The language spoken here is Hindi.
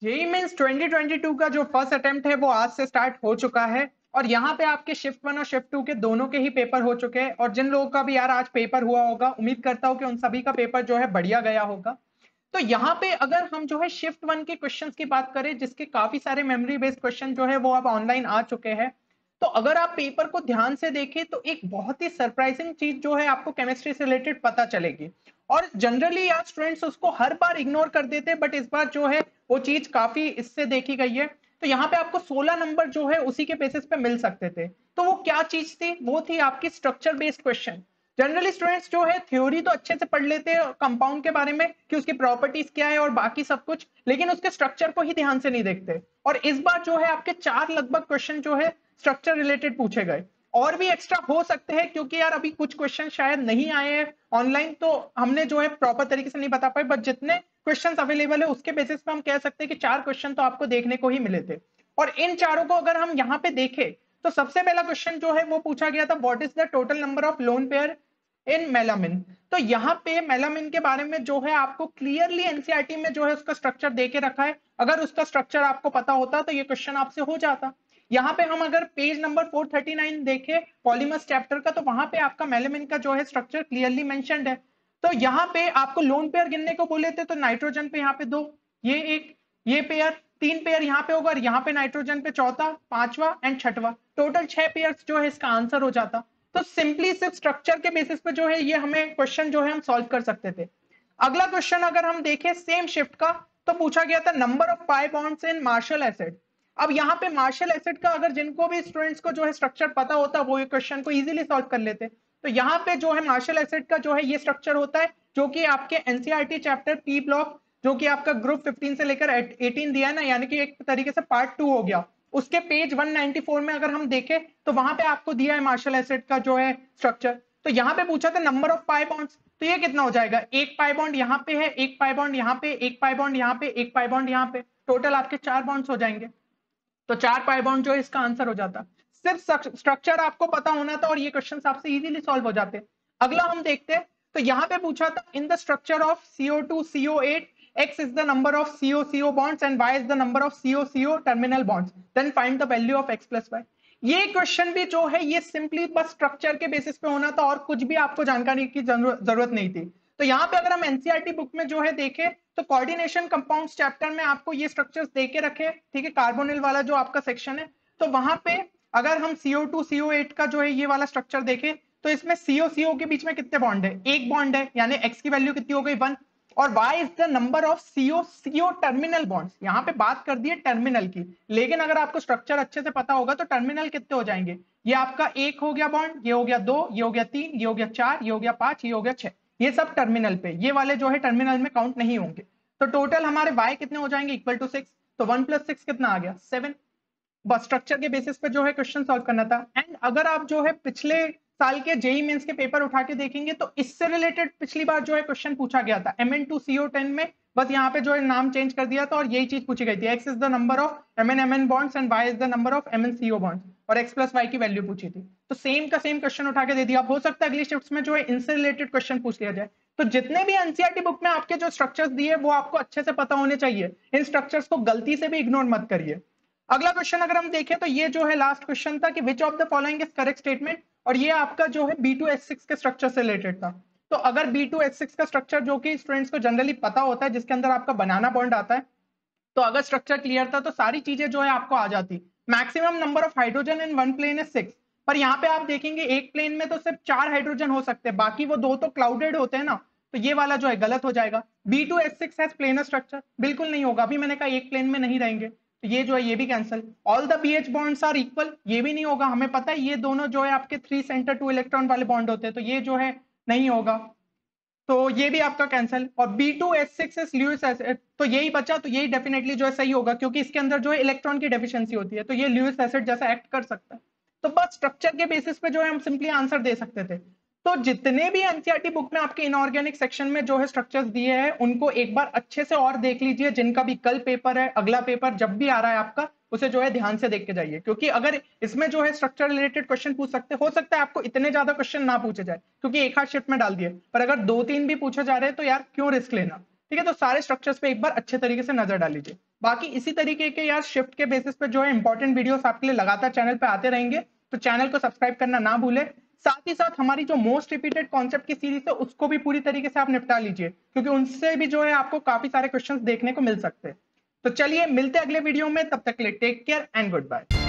जेई मीन्स 2022 का जो फर्स्ट अटेम्प्ट है वो आज से स्टार्ट हो चुका है और यहाँ पे आपके शिफ्ट 1 और शिफ्ट 2 के दोनों के ही पेपर हो चुके हैं। और जिन लोगों का भी यार आज पेपर हुआ होगा, उम्मीद करता हूँ कि उन सभी का पेपर जो है बढ़िया गया होगा। तो यहाँ पे अगर हम जो है शिफ्ट 1 के क्वेश्चंस की बात करें, जिसके काफी सारे मेमोरी बेस्ड क्वेश्चन जो है वो अब ऑनलाइन आ चुके हैं, तो अगर आप पेपर को ध्यान से देखें तो एक बहुत ही सरप्राइजिंग चीज जो है आपको केमिस्ट्री से रिलेटेड पता चलेगी। और जनरली यार स्टूडेंट्स उसको हर बार इग्नोर कर देते हैं, बट इस बार जो है वो चीज काफी इससे देखी गई है। तो यहाँ पे आपको 16 नंबर जो है उसी के बेसिस पे मिल सकते थे। तो वो क्या चीज थी? वो थी आपकी structure based question. Generally students जो है थ्योरी तो अच्छे से पढ़ लेते हैं कंपाउंड के बारे में कि उसकी प्रॉपर्टीज क्या है और बाकी सब कुछ, लेकिन उसके स्ट्रक्चर को ही ध्यान से नहीं देखते। और इस बार जो है आपके 4 लगभग क्वेश्चन जो है स्ट्रक्चर रिलेटेड पूछे गए। और भी एक्स्ट्रा हो सकते हैं क्योंकि यार अभी कुछ क्वेश्चन शायद नहीं आए हैं ऑनलाइन, तो हमने जो है प्रॉपर तरीके से नहीं बता पाए, बट जितने क्वेश्चंस अवेलेबल है उसके बेसिस पे हम कह सकते हैं कि 4 क्वेश्चन तो आपको देखने को ही मिले थे। और इन चारों को अगर हम यहाँ पे देखें तो सबसे पहला क्वेश्चन जो है वो पूछा गया था, what is the total number of lone pair in melamine. तो यहाँ पे मेलामिन के बारे में जो है आपको क्लियरली एनसीईआरटी में जो है उसका स्ट्रक्चर दे के रखा है। अगर उसका स्ट्रक्चर आपको पता होता तो ये क्वेश्चन आपसे हो जाता। यहाँ पे हम अगर पेज नंबर 439 देखें पॉलीमर्स चैप्टर का, तो वहां पे आपका मेलामिन का जो है स्ट्रक्चर क्लियरली मेंशन्ड है। तो यहाँ पे आपको लोन पेयर गिनने को बोले थे, तो नाइट्रोजन पे यहाँ पे 2, ये एक, ये पेयर 3 पेयर यहाँ पे होगा और यहाँ पे नाइट्रोजन पे चौथा, पांचवा एंड छठवा, टोटल 6 पेयर जो है इसका आंसर हो जाता। तो सिंपली सिर्फ स्ट्रक्चर के बेसिस पे जो है ये हमें क्वेश्चन जो है हम सॉल्व कर सकते थे। अगला क्वेश्चन अगर हम देखें सेम शिफ्ट का, तो पूछा गया था number of pi bonds in Marshall acid. अब यहाँ पे मार्शल एसिड का अगर जिनको भी स्टूडेंट्स को जो है स्ट्रक्चर पता होता वो ये क्वेश्चन को इजीली सॉल्व कर लेते। तो यहाँ पे जो है मार्शल एसिड का जो है ये स्ट्रक्चर होता है, जो कि आपके एनसीईआरटी चैप्टर पी ब्लॉक, जो कि आपका ग्रुप 15 से लेकर 18 दिया है ना, यानी कि एक तरीके से पार्ट 2 हो गया, उसके पेज 194 में अगर हम देखें तो वहां पे आपको दिया है मार्शल एसिड का जो है स्ट्रक्चर। तो यहाँ पे पूछा था नंबर ऑफ पाई बॉन्ड्स, तो ये कितना हो जाएगा, एक पाई बॉन्ड यहाँ पे है, एक पाई बॉन्ड यहाँ पे, एक पाई बॉन्ड यहाँ पे, एक पाई बॉन्ड यहाँ पे, टोटल आपके 4 बॉन्ड्स हो जाएंगे। तो 4 पाई बॉन्ड जो है इसका आंसर हो जाता। सिर्फ स्ट्रक्चर आपको पता होना था और ये क्वेश्चन आपसे इजीली सॉल्व हो जाते। अगला हम देखते हैं, तो यहाँ पे पूछा था in the structure of CO2 CO8 X is the number of CO bonds and Y is the number of CO terminal bonds, then find the value of X plus Y। ये क्वेश्चन भी जो है ये सिंपली बस स्ट्रक्चर के बेसिस पे होना था और कुछ भी आपको जानकारी की जरूरत नहीं थी। तो यहाँ पे अगर हम एनसीईआरटी बुक में जो है देखें तो कोऑर्डिनेशन कंपाउंड्स चैप्टर में आपको ये स्ट्रक्चर्स दे के रखे, ठीक है, कार्बोनिल वाला जो आपका सेक्शन है। तो वहां पे अगर हम CO2 CO8 का जो है ये वाला स्ट्रक्चर देखें तो इसमें CO के बीच में कितने बॉन्ड है, एक बॉन्ड है, यानी एक्स की वैल्यू कितनी हो गई 1। और y is the number of CO terminal bonds, यहाँ पे बात कर दी है टर्मिनल की, लेकिन अगर आपको स्ट्रक्चर अच्छे से पता होगा तो टर्मिनल कितने हो जाएंगे, ये आपका एक हो गया बॉन्ड, ये हो गया 2, ये हो गया 3, ये हो गया 4, ये हो गया 5, ये हो गया 6, ये सब टर्मिनल पे, ये वाले जो है टर्मिनल में काउंट नहीं होंगे। तो टोटल हमारे y कितने हो जाएंगे, इक्वल टू 6। तो 1 + 6 कितना आ गया, 7। बस स्ट्रक्चर के बेसिस पे जो है क्वेश्चन सॉल्व करना था। एंड अगर आप जो है पिछले साल के जेई मेंस के पेपर उठा के देखेंगे तो इससे रिलेटेड पिछली बार जो है क्वेश्चन पूछा गया था Mn2CO10 में, बस यहाँ पे जो है नाम चेंज कर दिया था और यही चीज पूछी गई थी, x is the number of MnMn bonds and y is the number of MnCO bonds, और x + y की वैल्यू पूछी थी। तो सेम का सेम क्वेश्चन उठा के दे दिया। अब हो सकता है अगली शिफ्ट में जो है इनसे रिलेटेड क्वेश्चन पूछ लिया जाए। तो जितने भी एनसीईआरटी बुक में आपके जो स्ट्रक्चर्स दिए वो आपको अच्छे से पता होने चाहिए, इन स्ट्रक्चर्स को गलती से भी इग्नोर मत करिए। अगला क्वेश्चन अगर हम देखें तो ये जो है लास्ट क्वेश्चन था कि which of the following is correct statement, और ये आपका जो है B2H6 के स्ट्रक्चर से रिलेटेड था। तो अगर B2H6 का स्ट्रक्चर जो कि स्टूडेंट्स को जनरली पता होता है, जिसके अंदर आपका बनाना बॉन्ड आता है, तो अगर स्ट्रक्चर क्लियर था तो सारी चीजें जो है आपको आ जाती। Maximum number of hydrogen in one plane is 6, पर यहाँ पे आप देखेंगे एक प्लेन में तो सिर्फ 4 हाइड्रोजन हो सकते हैं, बाकी वो 2 तो क्लाउडेड होते हैं ना, तो ये वाला जो है गलत हो जाएगा। B2H6 हैज प्लेनर स्ट्रक्चर, बिल्कुल नहीं होगा, अभी मैंने कहा एक प्लेन में नहीं रहेंगे, तो ये जो है ये भी cancel. All the BH bonds are equal, ये भी नहीं होगा, हमें पता है ये दोनों जो है आपके 3 सेंटर 2 इलेक्ट्रॉन वाले बॉन्ड होते हैं, तो ये जो है नहीं होगा, तो ये भी आपका कैंसिल। और B2H6 इज ल्यूइस एसिड, तो यही बचा, तो यही डेफिनेटली जो है सही होगा क्योंकि इसके अंदर जो है इलेक्ट्रॉन की डेफिशिएंसी होती है, तो ये ल्यूइस एसिड जैसा एक्ट कर सकता है। तो बस स्ट्रक्चर के बेसिस पे जो है हम सिंपली आंसर दे सकते थे। तो जितने भी एनसीईआरटी बुक में आपके इनऑर्गेनिक सेक्शन में जो है स्ट्रक्चर्स दिए हैं उनको एक बार अच्छे से और देख लीजिए, जिनका भी कल पेपर है, अगला पेपर जब भी आ रहा है आपका, उसे जो है ध्यान से देख के जाइए, क्योंकि अगर इसमें जो है स्ट्रक्चर रिलेटेड क्वेश्चन पूछ सकते, हो सकता है आपको इतने ज्यादा क्वेश्चन ना पूछे जाए क्योंकि एक हाथ शिफ्ट में डाल दिए, पर अगर 2-3 भी पूछे जा रहे हैं तो यार क्यों रिस्क लेना। ठीक है, तो सारे स्ट्रक्चर्स पे एक बार अच्छे तरीके से नजर डाल लीजिए। बाकी इसी तरीके के यार शिफ्ट के बेसिस पे जो है इंपॉर्टेंट वीडियोस आपके लिए लगातार चैनल पे आते रहेंगे, तो चैनल को सब्सक्राइब करना ना भूलें। साथ ही साथ हमारी जो मोस्ट रिपीटेड कॉन्सेप्ट की सीरीज है उसको भी पूरी तरीके से आप निपटा लीजिए, क्योंकि उनसे भी जो है आपको काफी सारे क्वेश्चंस देखने को मिल सकते हैं। तो चलिए मिलते हैं अगले वीडियो में, तब तक के लिए take care and good bye.